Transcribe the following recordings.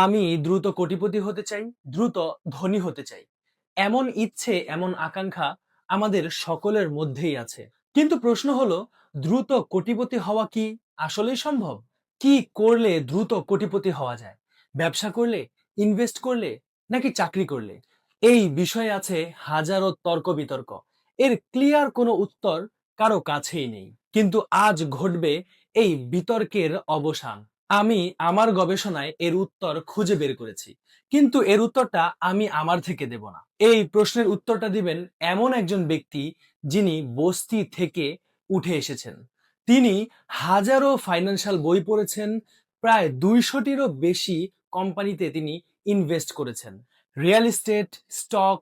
আমি দ্রুত কোটিপতি হতে চাই, দ্রুত ধনী হতে চাই। এমন ইচ্ছে, এমন আকাঙ্ক্ষা আমাদের সকলের মধ্যেই আছে। কিন্তু প্রশ্ন হলো, দ্রুত কোটিপতি হওয়া কি আসলেই সম্ভব? কি করলে দ্রুত কোটিপতি হওয়া যায়? ব্যবসা করলে, ইনভেস্ট করলে, নাকি চাকরি করলে? এই বিষয়ে আছে হাজারো তর্ক বিতর্ক। এর ক্লিয়ার কোনো উত্তর কারো কাছেই নেই। কিন্তু আজ ঘটবে এই বিতর্কের অবসান। আমি আমার গবেষণায় এর উত্তর খুঁজে বের করেছি, কিন্তু এর উত্তরটা আমি আমার থেকে দেব না। এই প্রশ্নের উত্তরটা দিবেন এমন একজন ব্যক্তি যিনি বস্তি থেকে উঠে এসেছেন। তিনি হাজারো ফাইন্যান্সিয়াল বই পড়েছেন, প্রায় 200টিরও বেশি কোম্পানিতে তিনি ইনভেস্ট করেছেন। রিয়েল এস্টেট, স্টক,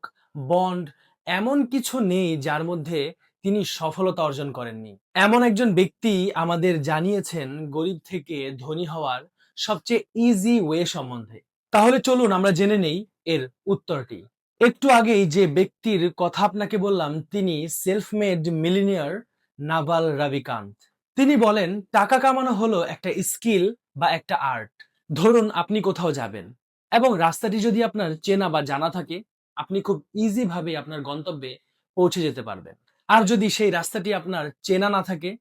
বন্ড, এমন কিছু নেই যার মধ্যে তিনি সফলতা অর্জন করেননি। এমন একজন ব্যক্তি আমাদের জানিয়েছেন গরিব থেকে ধনী হওয়ার সবচেয়ে ইজি ওয়ে সম্বন্ধে। তাহলে চলুন আমরা জেনে নেই এর উত্তরটি। একটু আগেই যে ব্যক্তির কথা আপনাকে বললাম, তিনি সেলফ মেড মিলিনিয়ার নাভাল রাভিকান্ত। তিনি বলেন, টাকা কামানো হলো একটা স্কিল বা একটা আর্ট। ধরুন আপনি কোথাও যাবেন এবং রাস্তাটি যদি আপনার চেনা বা জানা থাকে, আপনি খুব ইজি ভাবে আপনার গন্তব্যে পৌঁছে যেতে পারবেন। আর যদি সেই রাস্তাটি আপনার চেনা না থাকে,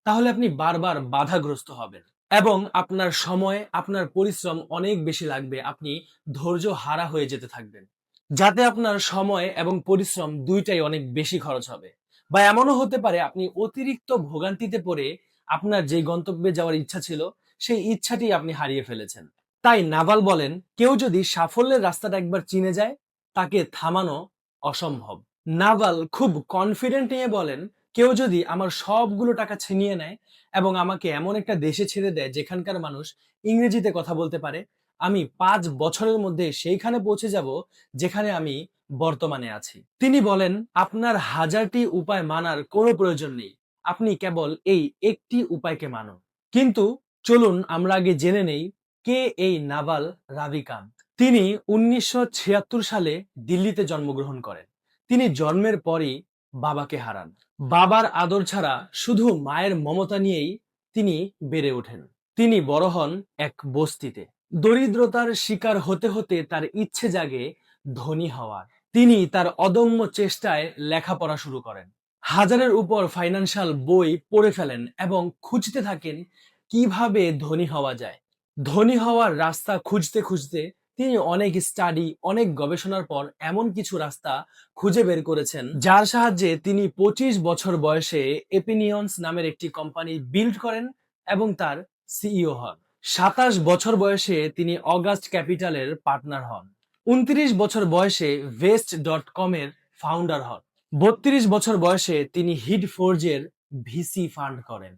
তাহলে আপনি বারবার বাধাগ্রস্ত হবেন এবং আপনার সময়, আপনার পরিশ্রম অনেক বেশি লাগবে। আপনি ধৈর্য হারা হয়ে যেতে থাকবেন, যাতে আপনার সময় এবং পরিশ্রম দুইটাই অনেক বেশি খরচ হবে। বা এমনও হতে পারে আপনি অতিরিক্ত ভোগান্তিতে পড়ে আপনার যে গন্তব্যে যাওয়ার ইচ্ছা ছিল, সেই ইচ্ছাটি আপনি হারিয়ে ফেলেছেন। তাই নাভাল বলেন, কেউ যদি সাফল্যের রাস্তাটা একবার চিনে যায়, তাকে থামানো অসম্ভব। নাভাল খুব কনফিডেন্ট নিয়ে বলেন, কেউ যদি আমার সবগুলো টাকা ছিনিয়ে নেয় এবং আমাকে এমন একটা দেশে ছেড়ে দেয় যেখানকার মানুষ ইংরেজিতে কথা বলতে পারে, আমি 5 বছরের মধ্যে সেইখানে পৌঁছে যাব যেখানে আমি বর্তমানে আছি। তিনি বলেন, আপনার হাজারটি উপায় মানার কোনো প্রয়োজন নেই, আপনি কেবল এই একটি উপায়কে মানুন। কিন্তু চলুন আমরা আগে জেনে নেই কে এই নাভাল রাভিকান্ত। তিনি 1976 সালে দিল্লিতে জন্মগ্রহণ করেন। তিনি জন্মের পরই বাবাকে হারান। বাবার আদর ছাড়া শুধু মায়ের মমতা নিয়েই তিনি বেড়ে ওঠেন। তিনি বড় হন এক বস্তিতে। দরিদ্রতার শিকার হতে হতে তার ইচ্ছে জাগে ধনী হওয়ার। তিনি তার অদম্য চেষ্টায় লেখাপড়া শুরু করেন। হাজারের উপর ফাইন্যান্সিয়াল বই পড়ে ফেলেন এবং খুঁজতে থাকেন কিভাবে ধনী হওয়া যায়। ধনী হওয়ার রাস্তা খুঁজতে খুঁজতে তিনি অনেক স্টাডি, অনেক গবেষণার পর এমন কিছু রাস্তা খুঁজে বের করেছেন, যার সাহায্যে তিনি 25 বছর বয়সে এপিনিয়ন্স নামের একটি কোম্পানি বিল্ড করেন এবং তার সিইও হন। 27 বছর বয়সে তিনি অগাস্ট ক্যাপিটালের পার্টনার হন। 29 বছর বয়সে ভেস্ট.কম এর ফাউন্ডার হন। 32 বছর বয়সে তিনি হিড ফোর্জের ভিসি ফান্ড করেন।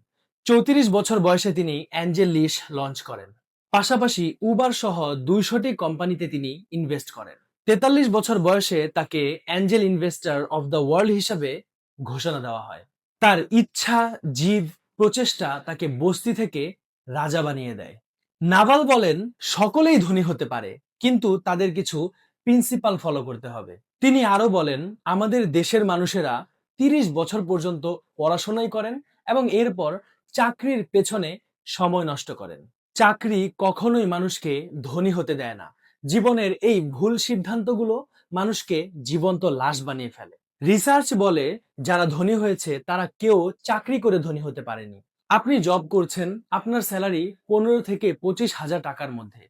34 বছর বয়সে তিনি অ্যাঞ্জেল লিশ লঞ্চ করেন। পাশাপাশি উবার সহ 200টি কোম্পানিতে তিনি ইনভেস্ট করেন। 43 বছর বয়সে তাকে Angel investor of the world হিসাবে ঘোষণা দেওয়া হয়। তার ইচ্ছা, জিদ, প্রচেষ্টা তাকে বস্তি থেকে রাজা বানিয়ে দেয়। নাভাল বলেন, সকলেই ধনী হতে পারে, কিন্তু তাদের কিছু প্রিন্সিপাল ফলো করতে হবে। তিনি আরো বলেন, আমাদের দেশের মানুষেরা 30 বছর পর্যন্ত পড়াশোনাই করেন এবং এরপর চাকরির পেছনে সময় নষ্ট করেন। চাকরি কখনোই মানুষকে ধনী হতে দেয় না। জীবনের এই ভুল সিদ্ধান্তগুলো মানুষকে জীবন্ত লাশ বানিয়ে ফেলে। রিসার্চ বলে, যারা ধনী হয়েছে তারা কেউ চাকরি করে ধনী হতে পারেনি। আপনি জব করছেন, আপনার স্যালারি 15 থেকে 25 হাজার টাকার মধ্যে।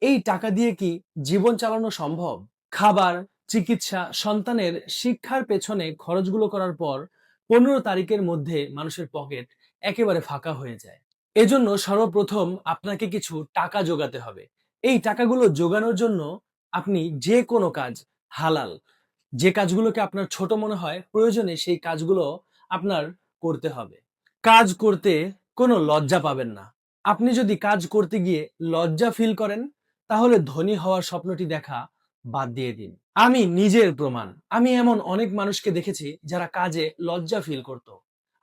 এই টাকা দিয়ে কি জীবন চালানো সম্ভব? খাবার, চিকিৎসা, সন্তানের শিক্ষার পেছনে খরচগুলো করার পর 15 তারিখের মধ্যে মানুষের পকেট একেবারে ফাঁকা হয়ে যায়। এজন্য সর্বপ্রথম আপনাকে কিছু টাকা জোগাতে হবে। এই টাকাগুলো জোগানোর জন্য আপনি যে কোনো কাজ, হালাল, যে কাজগুলোকে আপনার ছোট মনে হয়, প্রয়োজনে সেই কাজগুলো আপনার করতে হবে। কাজ করতে কোনো লজ্জা পাবেন না। আপনি যদি কাজ করতে গিয়ে লজ্জা ফিল করেন, তাহলে ধনী হওয়ার স্বপ্নটি দেখা বাদ দিয়ে দিন। আমি নিজের প্রমাণ। আমি এমন অনেক মানুষকে দেখেছি যারা কাজে লজ্জা ফিল করত,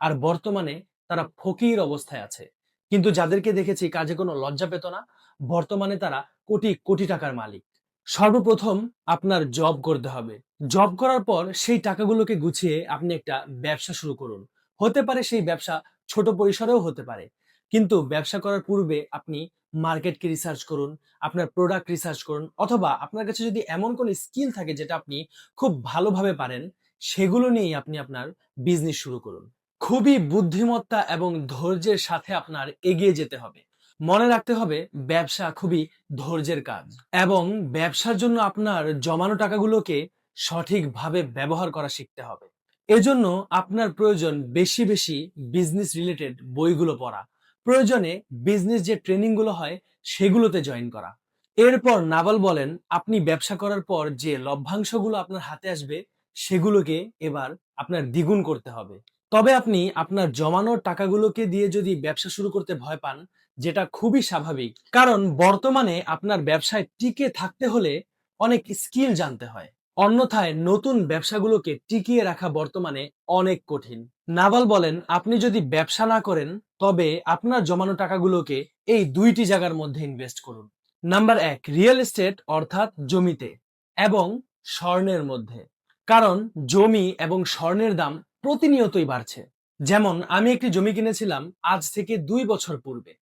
আর বর্তমানে তারা ফকির অবস্থায় আছে। কিন্তু যাদেরকে দেখেছি কাজে কোনো লজ্জা পেত না, বর্তমানে তারা কোটি কোটি টাকার মালিক। সর্বপ্রথম আপনার জব করতে হবে। জব করার পর সেই টাকাগুলোকে গুছিয়ে আপনি একটা ব্যবসা শুরু করুন। হতে পারে সেই ব্যবসা ছোট পরিসরেও হতে পারে, কিন্তু ব্যবসা করার পূর্বে আপনি মার্কেটকে রিসার্চ করুন, আপনার প্রোডাক্ট রিসার্চ করুন, অথবা আপনার কাছে যদি এমন কোনো স্কিল থাকে যেটা আপনি খুব ভালোভাবে পারেন, সেগুলো নিয়েই আপনি আপনার বিজনেস শুরু করুন। খুবই বুদ্ধিমত্তা এবং ধৈর্যের সাথে আপনার এগিয়ে যেতে হবে। মনে রাখতে হবে ব্যবসা খুবই ধৈর্যের কাজ, এবং ব্যবসার জন্য আপনার জমানো টাকাগুলোকে সঠিকভাবে ব্যবহার করা শিখতে হবে। এজন্য আপনার প্রয়োজন বেশি বেশি বিজনেস রিলেটেড বইগুলো পড়া, প্রয়োজনে বিজনেস যে ট্রেনিং গুলো হয় সেগুলোতে জয়েন করা। এরপর নাভাল বলেন, আপনি ব্যবসা করার পর যে লভ্যাংশগুলো আপনার হাতে আসবে সেগুলোকে এবার আপনার দ্বিগুণ করতে হবে। তবে আপনি আপনার জমানোর টাকাগুলোকে দিয়ে যদি ব্যবসা শুরু করতে ভয় পান, যেটা খুবই স্বাভাবিক, কারণ বর্তমানে আপনার ব্যবসায় টিকে থাকতে হলে অনেক স্কিল জানতে হয়। অন্যথায় নতুন ব্যবসাগুলোকে টিকিয়ে রাখা বর্তমানে অনেক কঠিন। নাভাল বলেন, আপনি যদি ব্যবসা না করেন তবে আপনার জমানো টাকাগুলোকে এই দুইটি জায়গার মধ্যে ইনভেস্ট করুন। নাম্বার 1, রিয়েল এস্টেট অর্থাৎ জমিতে এবং স্বর্ণের মধ্যে। কারণ জমি এবং স্বর্ণের দাম প্রতিনিয়তই বাড়ছে। যেমন আমি একটি জমি কিনেছিলাম আজ থেকে 2 বছর পূর্বে।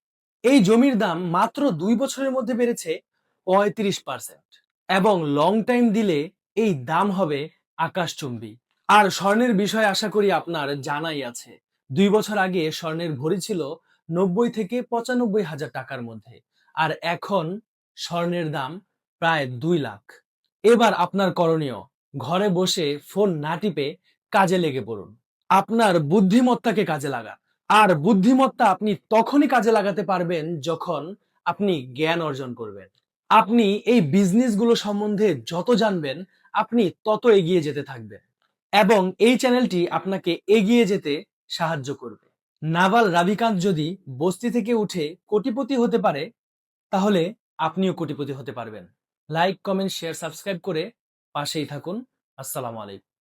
এই জমির দাম মাত্র 2 বছরের মধ্যে বেড়েছে 35%, এবং লং টাইম দিলে এই দাম হবে আকাশচুম্বী। আর স্বর্ণের বিষয়ে আশা করি আপনার জানাই আছে। 2 বছর আগে স্বর্ণের ভরি ছিল 90 থেকে 95 হাজার টাকার মধ্যে, আর এখন স্বর্ণের দাম প্রায় 2 লাখ। এবার আপনার করণীয়, ঘরে বসে ফোন না টিপে কাজে লেগে পড়ুন। আপনার বুদ্ধিমত্তাকে কাজে লাগান। আর বুদ্ধিমত্তা আপনি তখনই কাজে লাগাতে পারবেন যখন আপনি জ্ঞান অর্জন করবেন। আপনি এই বিজনেসগুলো সম্বন্ধে যত জানবেন, আপনি তত এগিয়ে যেতে থাকবেন, এবং এই চ্যানেলটি আপনাকে এগিয়ে যেতে সাহায্য করবে। নাভাল রাভিকান্ত যদি বস্তি থেকে উঠে কোটিপতি হতে পারে, তাহলে আপনিও কোটিপতি হতে পারবেন। লাইক, কমেন্ট, শেয়ার, সাবস্ক্রাইব করে পাশেই থাকুন। আসসালামু আলাইকুম।